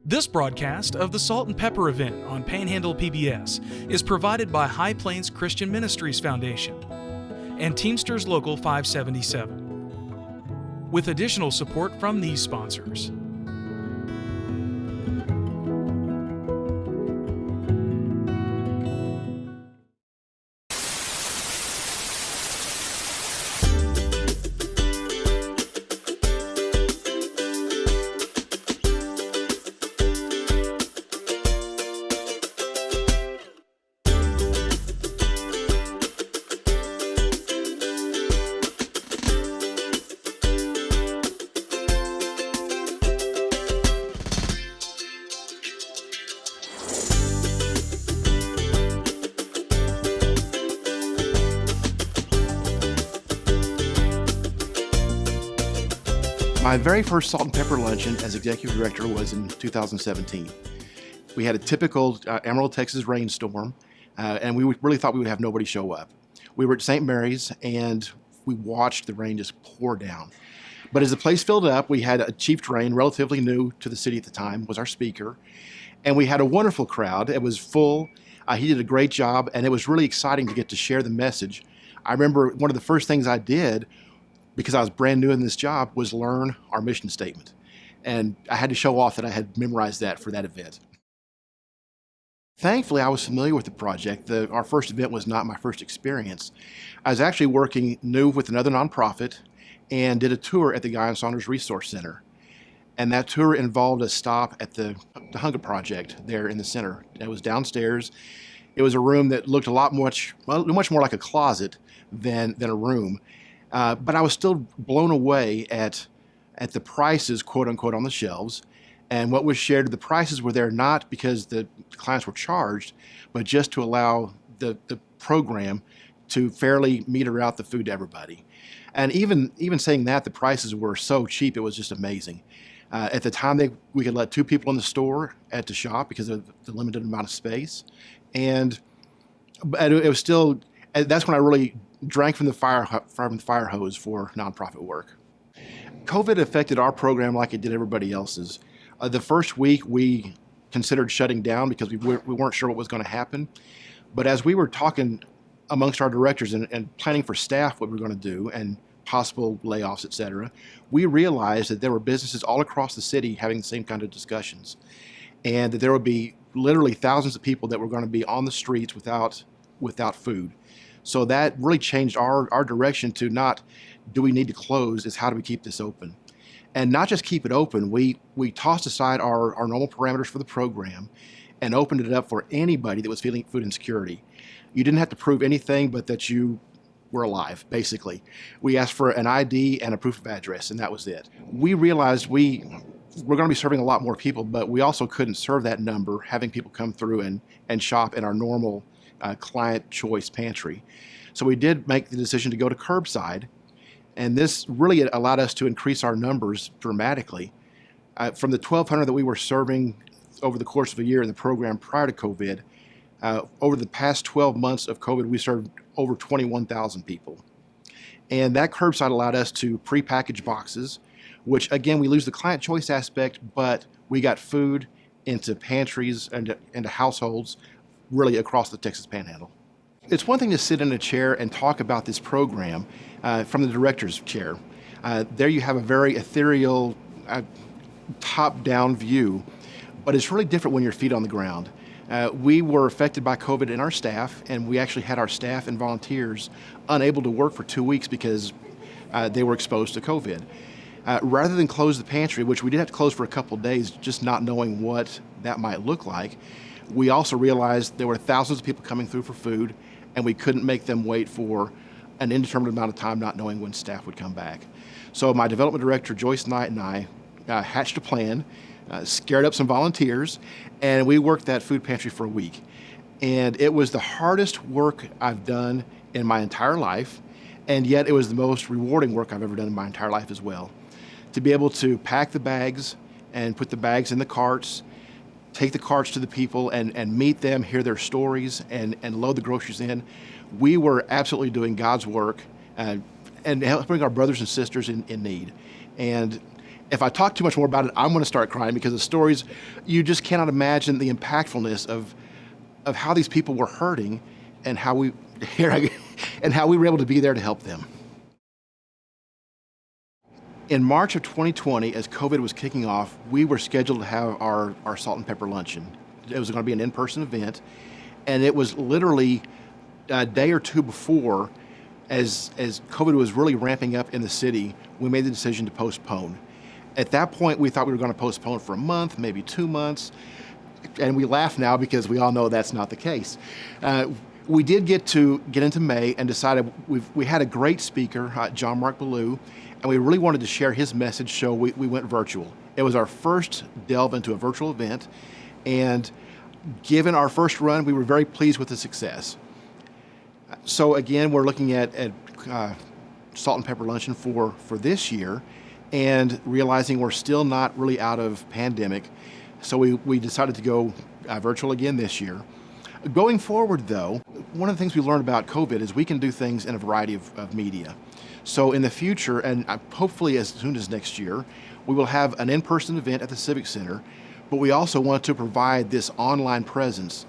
This broadcast of the Salt and Pepper event on Panhandle PBS is provided by High Plains Christian Ministries Foundation and Teamsters Local 577, with additional support from these sponsors. My very first Salt and Pepper Luncheon as executive director was in 2017. We had a typical Amarillo, Texas rainstorm, and we really thought we would have nobody show up. We were at St. Mary's, and we watched the rain just pour down. But as the place filled up, we had a Chief Drain, relatively new to the city at the time, was our speaker, and we had a wonderful crowd. It was full. He did a great job, and it was really exciting to get to share the message. I remember one of the first things I did, because I was brand new in this job, was learn our mission statement. And I had to show off that I had memorized that for that event. Thankfully, I was familiar with the project. Our first event was not my first experience. I was actually working new with another nonprofit and did a tour at the Guy and Saunders Resource Center. And that tour involved a stop at the Hunger Project there in the center. It was downstairs. It was a room that looked much more like a closet than a room. But I was still blown away at the prices, quote unquote, on the shelves. And what was shared, the prices were there not because the clients were charged, but just to allow the program to fairly meter out the food to everybody. And even saying that, the prices were so cheap, it was just amazing. At the time, we could let 2 people in the store at the shop because of the limited amount of space. And it was still, that's when I really drank from the fire hose for nonprofit work. COVID affected our program like it did everybody else's. The first week we considered shutting down because we weren't sure what was going to happen. But as we were talking amongst our directors and planning for staff what we were going to do and possible layoffs, et cetera, we realized that there were businesses all across the city having the same kind of discussions, and that there would be literally thousands of people that were going to be on the streets without food. So that really changed our direction to not do we need to close, is how do we keep this open? And not just keep it open, we tossed aside our normal parameters for the program and opened it up for anybody that was feeling food insecurity. You didn't have to prove anything but that you were alive, basically. We asked for an ID and a proof of address, and that was it. We realized we're going to be serving a lot more people, but we also couldn't serve that number, having people come through and shop in our normal client choice pantry. So we did make the decision to go to curbside, and this really allowed us to increase our numbers dramatically. From the 1,200 that we were serving over the course of a year in the program prior to COVID, over the past 12 months of COVID, we served over 21,000 people. And that curbside allowed us to pre-package boxes, which again, we lose the client choice aspect, but we got food into pantries and into households really across the Texas Panhandle. It's one thing to sit in a chair and talk about this program from the director's chair. There you have a very ethereal, top-down view, but it's really different when your feet on the ground. We were affected by COVID in our staff, and we actually had our staff and volunteers unable to work for 2 weeks because they were exposed to COVID. Rather than close the pantry, which we did have to close for a couple of days, just not knowing what that might look like, we also realized there were thousands of people coming through for food, and we couldn't make them wait for an indeterminate amount of time, not knowing when staff would come back. So my development director, Joyce Knight, and I hatched a plan, scared up some volunteers, and we worked that food pantry for a week. And it was the hardest work I've done in my entire life, and yet it was the most rewarding work I've ever done in my entire life as well. To be able to pack the bags and put the bags in the carts, take the carts to the people and meet them, hear their stories, and load the groceries in. We were absolutely doing God's work and helping our brothers and sisters in need. And If I talk too much more about it, I'm going to start crying because the stories, you just cannot imagine the impactfulness of how these people were hurting and how we and how we were able to be there to help them. In March of 2020, as COVID was kicking off, we were scheduled to have our salt and pepper luncheon. It was going to be an in-person event, and it was literally a day or two before, as COVID was really ramping up in the city, we made the decision to postpone. At that point, we thought we were going to postpone for a month, maybe 2 months, and we laugh now because we all know that's not the case. We did get into May and decided we had a great speaker, John Mark Ballou, and we really wanted to share his message, so we went virtual. It was our first delve into a virtual event, and given our first run, we were very pleased with the success. So again, we're looking at salt and pepper luncheon for this year, and realizing we're still not really out of pandemic, so we decided to go virtual again this year. Going forward, though, one of the things we learned about COVID is we can do things in a variety of media. So in the future, and hopefully as soon as next year, we will have an in-person event at the Civic Center, but we also want to provide this online presence,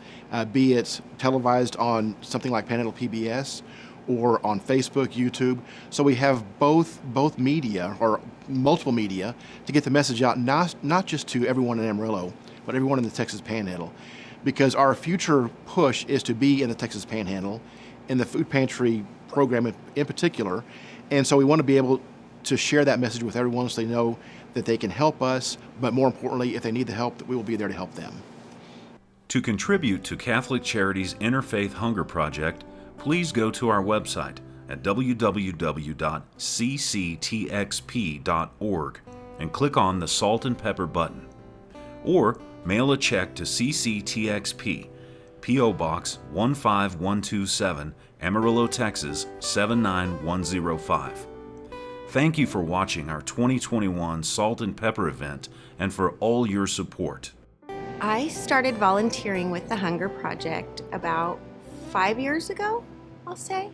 be it televised on something like Panhandle PBS or on Facebook, YouTube. So we have both media, or multiple media, to get the message out, not just to everyone in Amarillo, but everyone in the Texas Panhandle. Because our future push is to be in the Texas Panhandle, in the food pantry program in particular. And so we want to be able to share that message with everyone so they know that they can help us, but more importantly, if they need the help, that we will be there to help them. To contribute to Catholic Charities Interfaith Hunger Project, please go to our website at www.cctxp.org and click on the Salt and Pepper button. Or mail a check to CCTXP, P.O. Box 15127, Amarillo, Texas 79105. Thank you for watching our 2021 Salt and Pepper event and for all your support. I started volunteering with the Hunger Project about 5 years ago, I'll say.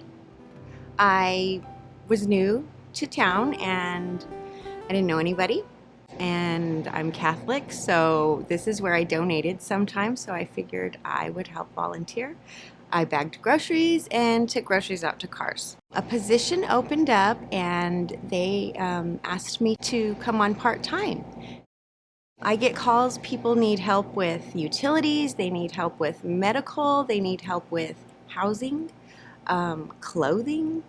I was new to town and I didn't know anybody. And I'm Catholic, so this is where I donated sometimes, so I figured I would help volunteer. I bagged groceries and took groceries out to cars. A position opened up and they asked me to come on part-time. I get calls, people need help with utilities, they need help with medical, they need help with housing, clothing,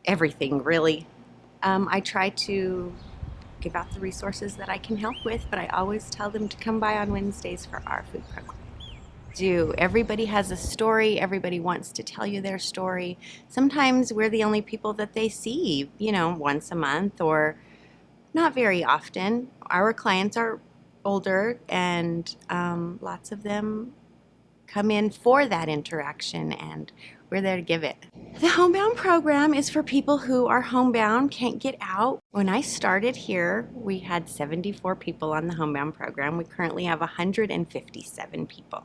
everything really. I try to give out the resources that I can help with, but I always tell them to come by on Wednesdays for our food program. Everybody has a story, everybody wants to tell you their story. Sometimes we're the only people that they see, once a month or not very often. Our clients are older and lots of them come in for that interaction and we're there to give it. The homebound program is for people who are homebound, can't get out. When I started here, we had 74 people on the homebound program. We currently have 157 people.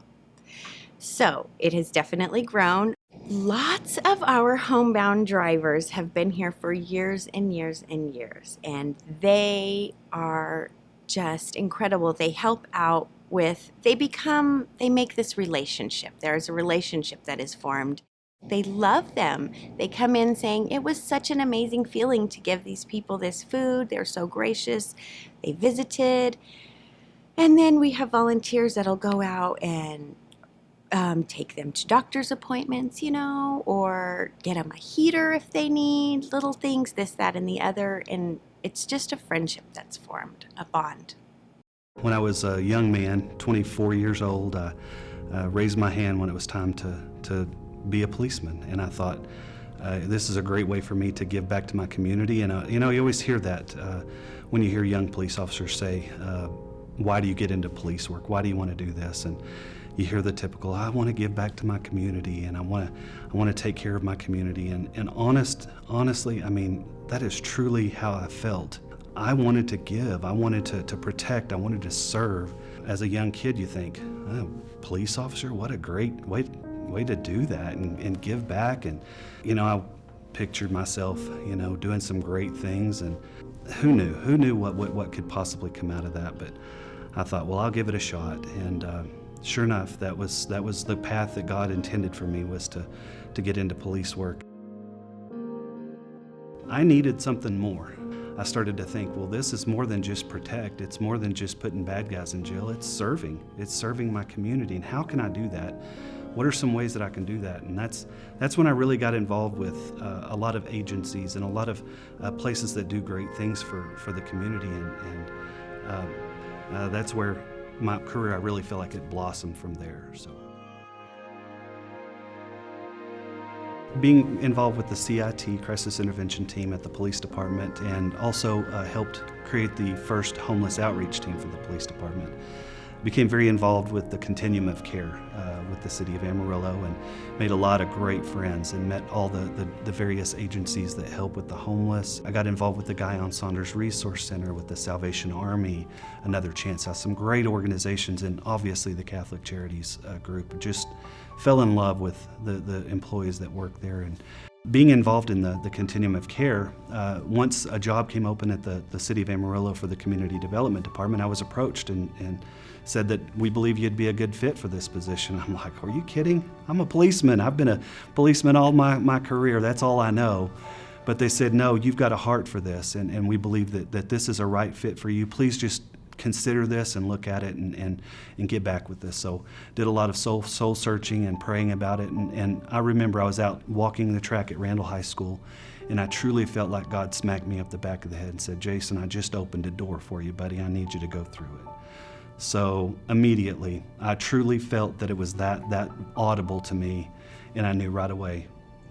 So it has definitely grown. Lots of our homebound drivers have been here for years and years and years, and they are just incredible. They help out with, they make this relationship. There's a relationship that is formed. They love them. They come in saying, it was such an amazing feeling to give these people this food. They're so gracious. They visited. And then we have volunteers that'll go out and take them to doctor's appointments, or get them a heater if they need, little things, this, that, and the other. And it's just a friendship that's formed, a bond. When I was a young man, 24 years old, I raised my hand when it was time to be a policeman, and I thought this is a great way for me to give back to my community. And you always hear that when you hear young police officers say, why do you get into police work? Why do you want to do this? And you hear the typical, I want to give back to my community, and I want to take care of my community. And honestly, that is truly how I felt. I wanted to give, I wanted to protect, I wanted to serve. As a young kid, you think, oh, police officer, what a great way to do that and give back. And I pictured myself doing some great things, and who knew? Who knew what could possibly come out of that? But I thought, well, I'll give it a shot. And sure enough, that was the path that God intended for me, was to get into police work. I needed something more. I started to think, well, this is more than just protect. It's more than just putting bad guys in jail. It's serving my community. And how can I do that? What are some ways that I can do that? And that's when I really got involved with a lot of agencies and a lot of places that do great things for the community. And that's where my career, I really feel like it blossomed from there. So, being involved with the CIT, Crisis Intervention Team at the police department, and also helped create the first homeless outreach team for the police department. Became very involved with the continuum of care with the City of Amarillo, and made a lot of great friends and met all the various agencies that help with the homeless. I got involved with the Guy on Saunders Resource Center, with the Salvation Army, Another Chance House, some great organizations, and obviously the Catholic Charities group. Just fell in love with the employees that work there. And being involved in the continuum of care, once a job came open at the City of Amarillo for the Community Development Department, I was approached and said that we believe you'd be a good fit for this position. I'm like, are you kidding? I'm a policeman. I've been a policeman all my career. That's all I know. But they said, no, you've got a heart for this, and we believe that this is a right fit for you. Please just consider this and look at it and get back with this. So did a lot of soul searching and praying about it. And I remember I was out walking the track at Randall High School, and I truly felt like God smacked me up the back of the head and said, Jason, I just opened a door for you, buddy. I need you to go through it. So immediately, I truly felt that it was that audible to me, and I knew right away,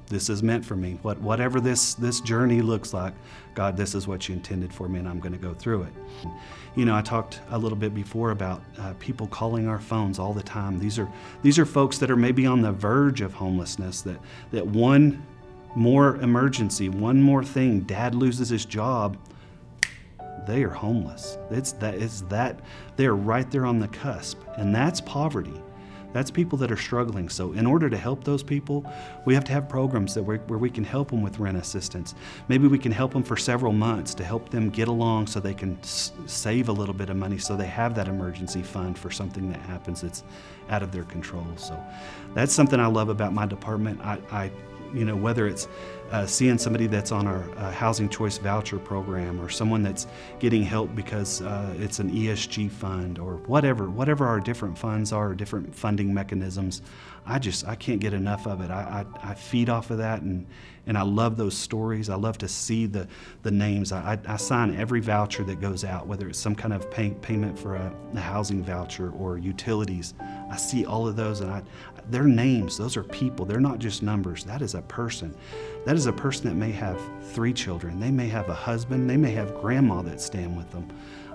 this is meant for me. Whatever this journey looks like, God, this is what you intended for me, and I'm going to go through it. You know, I talked a little bit before about people calling our phones all the time. These are folks that are maybe on the verge of homelessness, that one more emergency, one more thing, dad loses his job, they are homeless. They're right there on the cusp, and that's poverty. That's people that are struggling. So in order to help those people, we have to have programs where we can help them with rent assistance. Maybe we can help them for several months to help them get along so they can save a little bit of money, so they have that emergency fund for something that happens that's out of their control. So that's something I love about my department. You know, whether it's seeing somebody that's on our housing choice voucher program, or someone that's getting help because it's an ESG fund, or whatever our different funds are, different funding mechanisms, I can't get enough of it. I feed off of that, and I love those stories. I love to see the names. I sign every voucher that goes out, whether it's some kind of payment for a housing voucher or utilities. I see all of those, and their names, those are people. They're not just numbers. That is a person. That is a person that may have 3 children. They may have a husband. They may have grandma that's staying with them.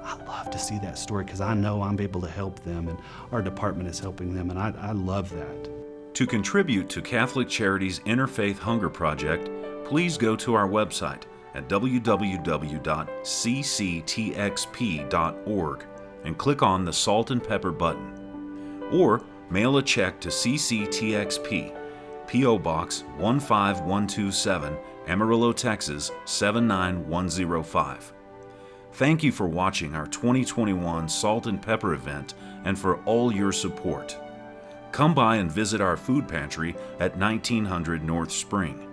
I love to see that story because I know I'm able to help them, and our department is helping them, and I love that. To contribute to Catholic Charities' Interfaith Hunger Project, please go to our website at www.cctxp.org and click on the Salt and Pepper button. Or mail a check to CCTXP, P.O. Box 15127, Amarillo, Texas 79105. Thank you for watching our 2021 Salt and Pepper event and for all your support. Come by and visit our food pantry at 1900 North Spring.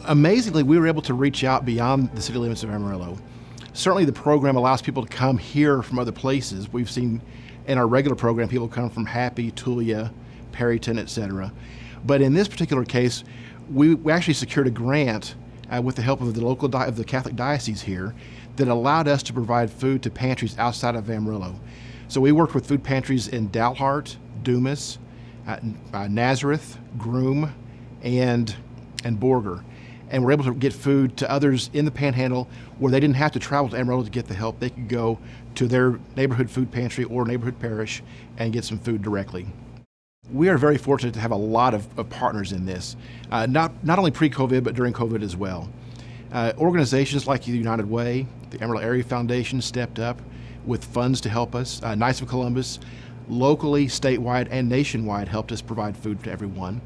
Amazingly, we were able to reach out beyond the city limits of Amarillo. Certainly the program allows people to come here from other places. We've seen in our regular program people come from Happy, Tulia, Perryton, etc. But in this particular case, we actually secured a grant with the help of the Catholic diocese here that allowed us to provide food to pantries outside of Amarillo. So we worked with food pantries in Dalhart, Dumas, Nazareth, Groom, and Borger. And we're able to get food to others in the Panhandle where they didn't have to travel to Amarillo to get the help. They could go to their neighborhood food pantry or neighborhood parish and get some food directly. We are very fortunate to have a lot of partners in this, not only pre-COVID, but during COVID as well. Organizations like the United Way, the Amarillo Area Foundation stepped up with funds to help us. Knights of Columbus, locally, statewide, and nationwide helped us provide food to everyone.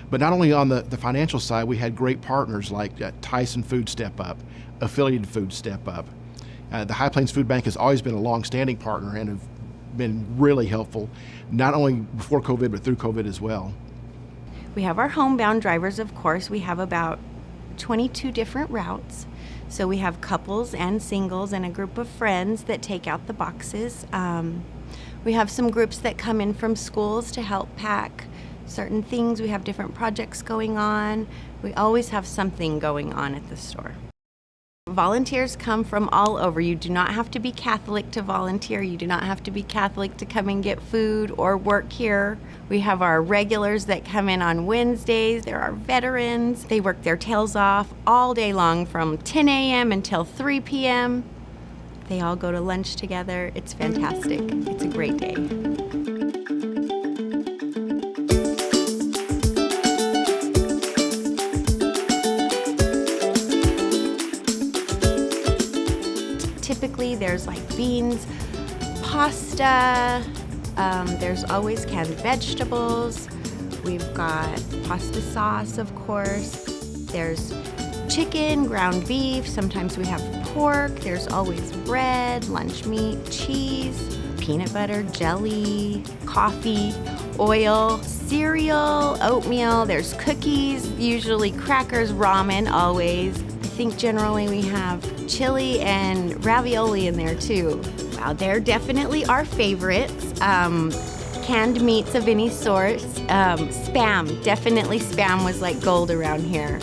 But not only on the financial side, we had great partners like Tyson Food Step Up, Affiliated Food Step Up. The High Plains Food Bank has always been a long-standing partner and have been really helpful, not only before COVID, but through COVID as well. We have our homebound drivers, of course. We have about 22 different routes. So we have couples and singles and a group of friends that take out the boxes. We have some groups that come in from schools to help pack certain things. We have different projects going on. We always have something going on at the store. Volunteers come from all over. You do not have to be Catholic to volunteer. You do not have to be Catholic to come and get food or work here. We have our regulars that come in on Wednesdays. There are veterans. They work their tails off all day long from 10 a.m. until 3 p.m. They all go to lunch together. It's fantastic. It's a great day. Typically, there's like beans, pasta, there's always canned vegetables. We've got pasta sauce, of course. There's chicken, ground beef. Sometimes we have pork. There's always bread, lunch meat, cheese, peanut butter, jelly, coffee, oil, cereal, oatmeal. There's cookies, usually crackers, ramen, always. I think generally we have chili and ravioli in there too. Wow, they're definitely our favorites. Canned meats of any sort. Spam, definitely Spam was like gold around here.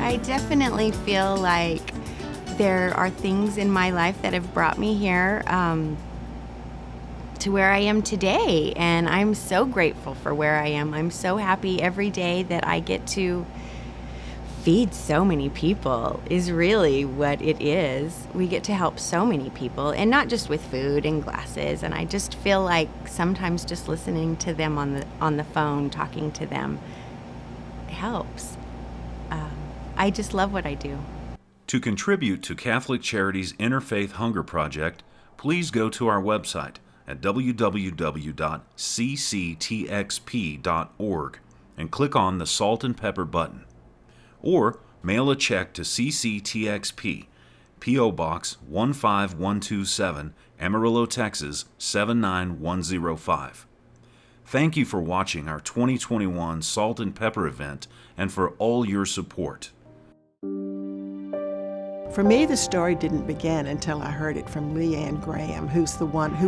I definitely feel like there are things in my life that have brought me here to where I am today, and I'm so grateful for where I am. I'm so happy every day that I get to feed so many people is really what it is. We get to help so many people, and not just with food and glasses, and I just feel like sometimes just listening to them on the phone, talking to them, helps. I just love what I do. To contribute to Catholic Charities Interfaith Hunger Project, please go to our website at www.cctxp.org and click on the Salt and Pepper button. Or mail a check to CCTXP, P.O. Box 15127, Amarillo, Texas 79105. Thank you for watching our 2021 Salt and Pepper event and for all your support. For me, the story didn't begin until I heard it from Leanne Graham, who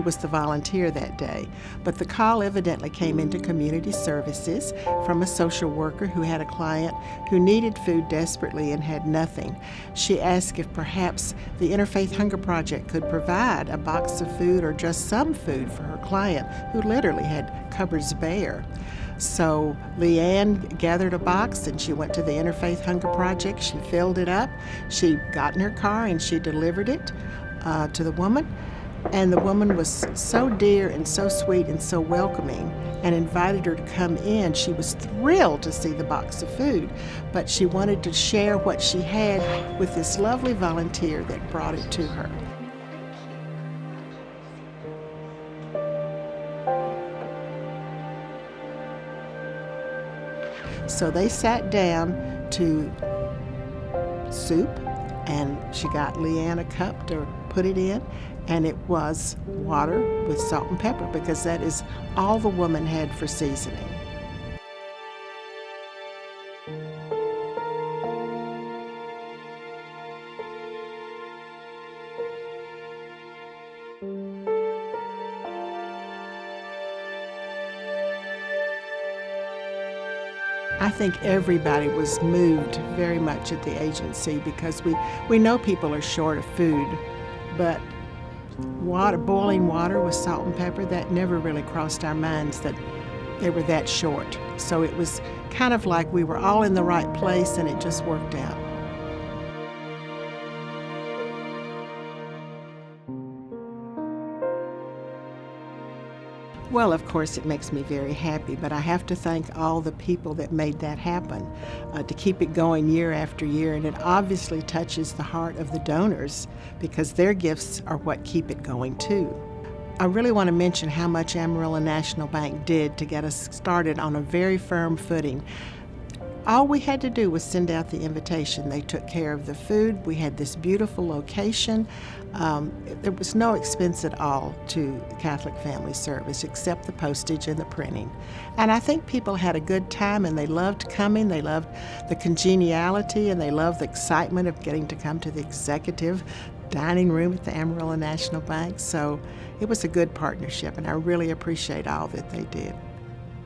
was the volunteer that day. But the call evidently came into community services from a social worker who had a client who needed food desperately and had nothing. She asked if perhaps the Interfaith Hunger Project could provide a box of food or just some food for her client, who literally had cupboards bare. So Leanne gathered a box and she went to the Interfaith Hunger Project. She filled it up. She got in her car and she delivered it to the woman. And the woman was so dear and so sweet and so welcoming and invited her to come in. She was thrilled to see the box of food, but she wanted to share what she had with this lovely volunteer that brought it to her. So they sat down to soup, and she got Leanne a cup to put it in, and it was water with salt and pepper, because that is all the woman had for seasoning. I think everybody was moved very much at the agency because we know people are short of food, but boiling water with salt and pepper, that never really crossed our minds that they were that short. So it was kind of like we were all in the right place and it just worked out. Well, of course, it makes me very happy, but I have to thank all the people that made that happen, to keep it going year after year, and it obviously touches the heart of the donors because their gifts are what keep it going too. I really want to mention how much Amarillo National Bank did to get us started on a very firm footing. All we had to do was send out the invitation. They took care of the food. We had this beautiful location. There was no expense at all to Catholic Family Service except the postage and the printing. And I think people had a good time and they loved coming. They loved the congeniality and they loved the excitement of getting to come to the executive dining room at the Amarillo National Bank. So it was a good partnership and I really appreciate all that they did.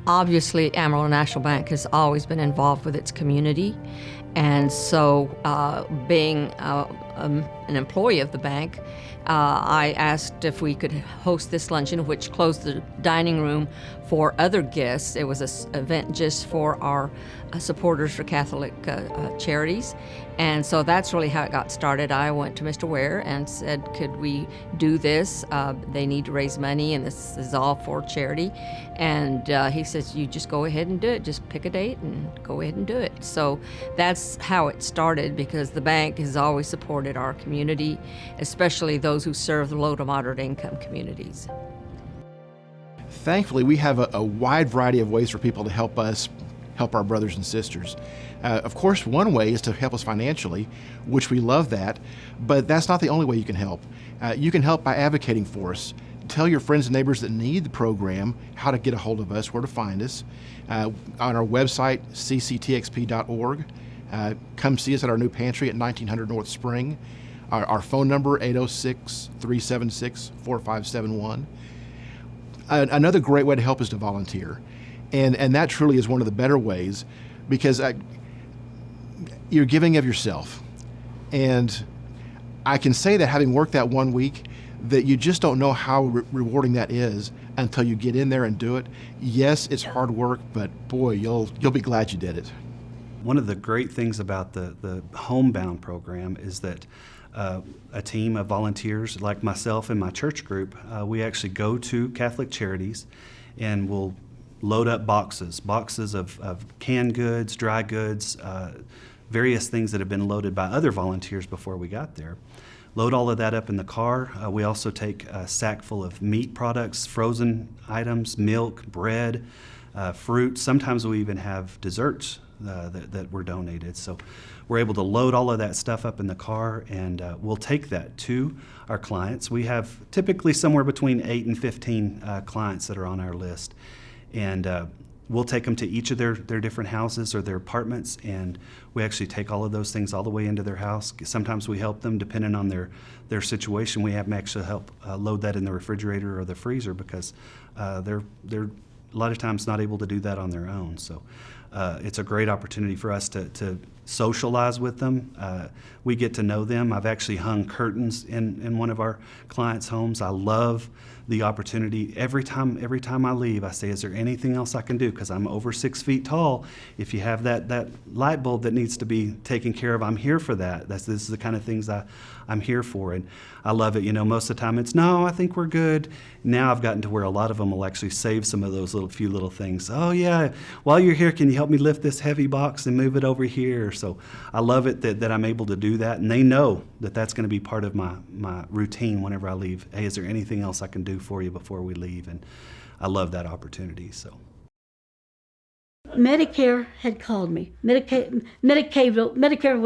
Obviously, Amarillo National Bank has always been involved with its community, and so being an employee of the bank, I asked if we could host this luncheon, which closed the dining room for other guests. It was an event just for our supporters for Catholic Charities, and so that's really how it got started. I went to Mr. Ware and said, could we do this? They need to raise money, and this is all for charity. And he says, you just go ahead and do it. Just pick a date and go ahead and do it. So that's how it started, because the bank has always supported our community, especially those who serve the low to moderate income communities. Thankfully, we have a wide variety of ways for people to help us help our brothers and sisters. Of course, one way is to help us financially, which we love that, but that's not the only way you can help. You can help by advocating for us. Tell your friends and neighbors that need the program how to get a hold of us, where to find us. On our website, cctxp.org. Come see us at our new pantry at 1900 North Spring. Our phone number, 806-376-4571. Another great way to help is to volunteer. And that truly is one of the better ways, because you're giving of yourself. And I can say that having worked that 1 week, that you just don't know how rewarding that is until you get in there and do it. Yes, it's hard work, but boy, you'll be glad you did it. One of the great things about the Homebound program is that a team of volunteers like myself and my church group, we actually go to Catholic Charities and we'll load up boxes of canned goods, dry goods, various things that have been loaded by other volunteers before we got there. Load all of that up in the car. We also take a sack full of meat products, frozen items, milk, bread, fruit. Sometimes we even have desserts that were donated. So we're able to load all of that stuff up in the car, and we'll take that to our clients. We have typically somewhere between 8 and 15 clients that are on our list. And we'll take them to each of their different houses or their apartments, and we actually take all of those things all the way into their house. Sometimes we help them, depending on their situation. We have them actually help load that in the refrigerator or the freezer, because they're a lot of times not able to do that on their own. So it's a great opportunity for us to socialize with them. We get to know them. I've actually hung curtains in one of our clients' homes. I love the opportunity. Every time I leave, I say, is there anything else I can do? Because I'm over 6 feet tall. If you have that light bulb that needs to be taken care of, I'm here for that. This is the kind of things I'm here for. And I love it. Most of the time it's, no, I think we're good. Now I've gotten to where a lot of them will actually save some of those few little things. Oh yeah, while you're here, can you help me lift this heavy box and move it over here? So I love it that I'm able to do that. And they know that that's going to be part of my routine whenever I leave. Hey, is there anything else I can do for you before we leave? And I love that opportunity. So Medicare had called me. Medicare will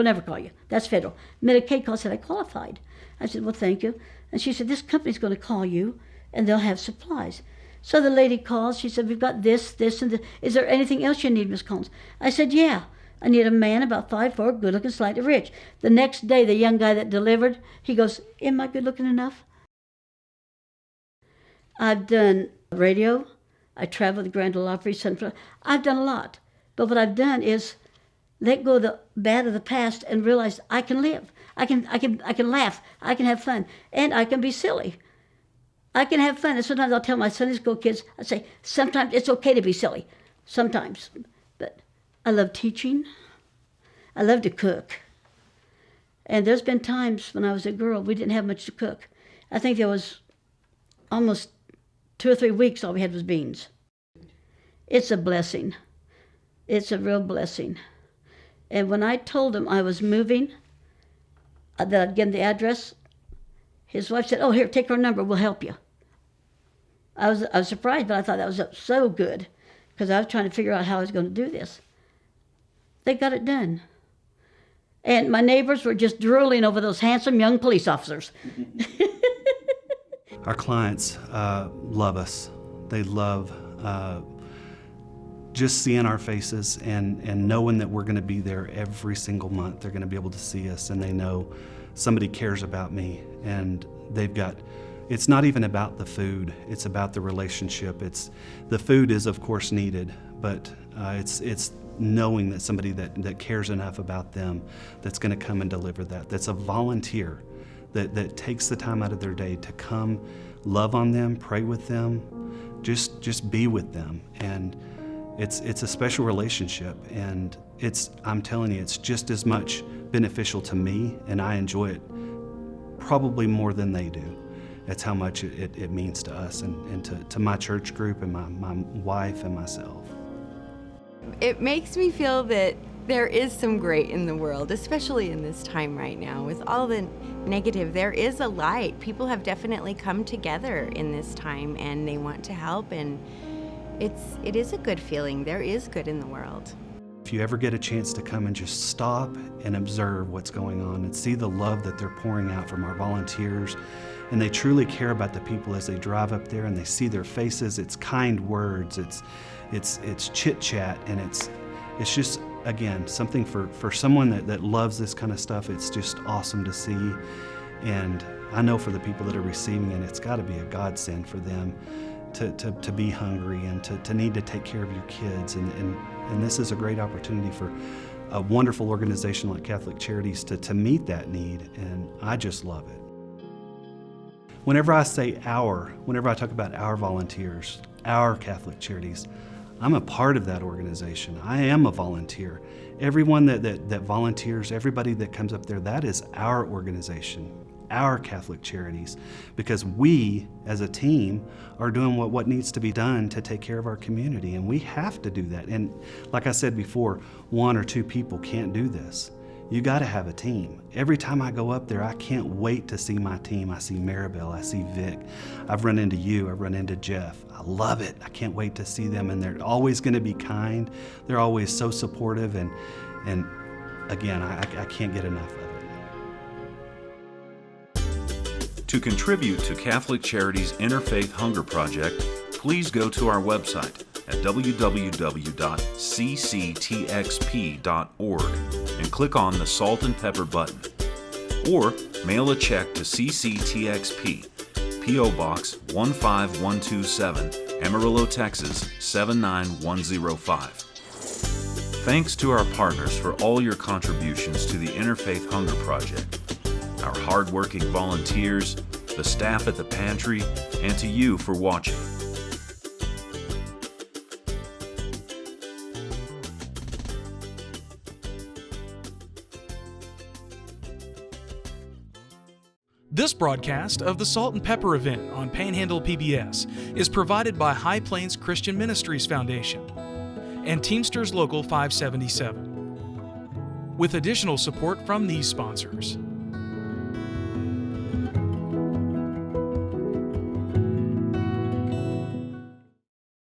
never call you. That's federal. Medicaid called, said I qualified. I said, well, thank you. And she said, this company's going to call you, and they'll have supplies. So the lady calls. She said, we've got this, and this. Is there anything else you need, Miss Collins? I said, yeah. I need a man about 5'4", good-looking, slightly rich. The next day, the young guy that delivered, he goes, am I good-looking enough? I've done radio. I traveled the Grand Ole Opry, I've done a lot. But what I've done is let go of the bad of the past and realize I can live. I can laugh. I can have fun. And I can be silly. I can have fun. And sometimes I'll tell my Sunday school kids, I say, sometimes it's okay to be silly. Sometimes. But I love teaching. I love to cook. And there's been times when I was a girl, we didn't have much to cook. I think there was almost 2 or 3 weeks all we had was beans. It's a blessing. It's a real blessing. And when I told him I was moving, that I'd give him the address, his wife said, "Oh, here, take our number, we'll help you." I was surprised, but I thought that was so good, because I was trying to figure out how I was going to do this. They got it done. And my neighbors were just drooling over those handsome young police officers. Our clients love us. They love just seeing our faces and knowing that we're going to be there every single month. They're going to be able to see us, and they know somebody cares about me. And it's not even about the food, it's about the relationship. The food is of course needed, but it's knowing that somebody that cares enough about them that's going to come and deliver that's a volunteer that takes the time out of their day to come love on them, pray with them, just be with them. And it's a special relationship, and I'm telling you, it's just as much beneficial to me, and I enjoy it probably more than they do. That's how much it means to us and to my church group and my wife and myself. It makes me feel that there is some great in the world, especially in this time right now. With all the negative, there is a light. People have definitely come together in this time, and they want to help, and it is a good feeling. There is good in the world. If you ever get a chance to come and just stop and observe what's going on and see the love that they're pouring out from our volunteers, and they truly care about the people as they drive up there and they see their faces, it's kind words, it's chit chat, and it's just, again, something for someone that loves this kind of stuff. It's just awesome to see. And I know for the people that are receiving it, it's got to be a godsend for them to be hungry and to need to take care of your kids. And this is a great opportunity for a wonderful organization like Catholic Charities to meet that need, and I just love it. Whenever I talk about our volunteers, our Catholic Charities, I'm a part of that organization. I am a volunteer. Everyone that volunteers, everybody that comes up there, that is our organization, our Catholic Charities, because we as a team are doing what needs to be done to take care of our community, and we have to do that. And like I said before, 1 or 2 people can't do this. You got to have a team. Every time I go up there, I can't wait to see my team. I see Maribel, I see Vic. I've run into you, I've run into Jeff. I love it. I can't wait to see them, and they're always going to be kind. They're always so supportive, and again, I can't get enough of it. To contribute to Catholic Charities Interfaith Hunger Project, please go to our website at www.cctxp.org and click on the Salt and Pepper button. Or mail a check to CCTXP, P.O. Box 15127, Amarillo, Texas 79105. Thanks to our partners for all your contributions to the Interfaith Hunger Project, our hardworking volunteers, the staff at the pantry, and to you for watching. This broadcast of the Salt and Pepper event on Panhandle PBS is provided by High Plains Christian Ministries Foundation and Teamsters Local 577, with additional support from these sponsors.